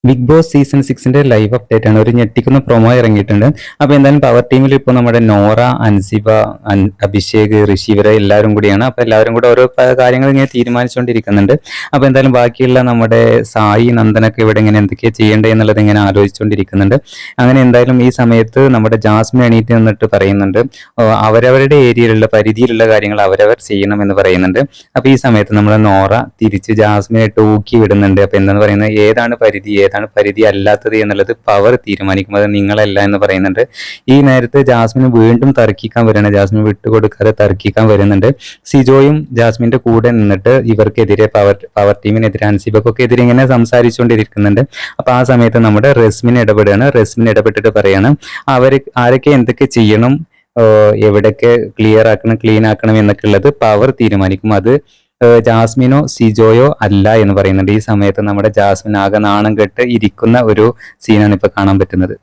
Big Boss season 6ന്റെ live update ആണ്. ഒരു ഞെട്ടിക്കുന്ന പ്രൊമോ ഇറങ്ങിയിട്ടുണ്ട്. അപ്പോൾ എന്തായാലും പവർ ടീമിൽ ഇപ്പോൾ നമ്മുടെ നോറ, അൻസിബ, അഭിഷേക്, ഋഷി ഇവരെ എല്ലാവരും കൂടിയാണ്. അപ്പോൾ എല്ലാവരും കൂടെ ഓരോ കാര്യങ്ങൾ ഇങ്ങനെ തീരുമാനിച്ചുകൊണ്ടിരിക്കുന്നുണ്ട്. അപ്പോൾ എന്തായാലും ബാക്കിയുള്ള നമ്മുടെ സായി, നന്ദനൊക്കെ ഇവിടെ ഇങ്ങനെ എന്തൊക്കെയാണ് ചെയ്യേണ്ടത് എന്നുള്ളത് ഇങ്ങനെ ആലോചിച്ചുകൊണ്ടിരിക്കുന്നുണ്ട്. അങ്ങനെ എന്തായാലും ഈ സമയത്ത് നമ്മുടെ ജാസ്മിൻ എണീറ്റ് നിന്നിട്ട് പറയുന്നുണ്ട്, അവരവരുടെ ഏരിയയിലുള്ള പരിധിയിലുള്ള കാര്യങ്ങൾ അവരവർ ചെയ്യണം എന്ന് പറയുന്നുണ്ട്. അപ്പോൾ ഈ സമയത്ത് നമ്മുടെ നോറ തിരിച്ച് ജാസ്മിനെ ടൂക്കി വിടുന്നുണ്ട്. അപ്പോൾ എന്താന്ന് പറയുന്നത്, ഏതാണ് പരിധി അല്ലാത്തത് എന്നുള്ളത് പവർ തീരുമാനിക്കും, അത് നിങ്ങളല്ല എന്ന് പറയുന്നുണ്ട്. ഈ നേരത്ത് ജാസ്മിന് വീണ്ടും തർക്കിക്കാൻ വരികയാണ്. ജാസ്മിൻ വിട്ടുകൊടുക്കാതെ തർക്കിക്കാൻ വരുന്നുണ്ട്. സിജോയും ജാസ്മിന്റെ കൂടെ നിന്നിട്ട് ഇവർക്കെതിരെ പവർ ടീമിനെതിരെ അൻസിബക്കൊക്കെ എതിരെ ഇങ്ങനെ സംസാരിച്ചുകൊണ്ടിരിക്കുന്നുണ്ട്. അപ്പൊ ആ സമയത്ത് നമ്മുടെ റസ്മിൻ ഇടപെടുകയാണ്. റസ്മിൻ ഇടപെട്ടിട്ട് പറയാണ്, ആരൊക്കെ എന്തൊക്കെ ചെയ്യണം, എവിടെയൊക്കെ ക്ലീൻ ആക്കണം എന്നൊക്കെ ഉള്ളത് പവർ തീരുമാനിക്കും, അത് ജാസ്മിനോ സിജോയോ അല്ല എന്ന് പറയുന്നുണ്ട്. ഈ സമയത്ത് നമ്മുടെ ജാസ്മിൻ ആകെ നാണം കെട്ട് ഇരിക്കുന്ന ഒരു സീനാണ് ഇപ്പൊ കാണാൻ പറ്റുന്നത്.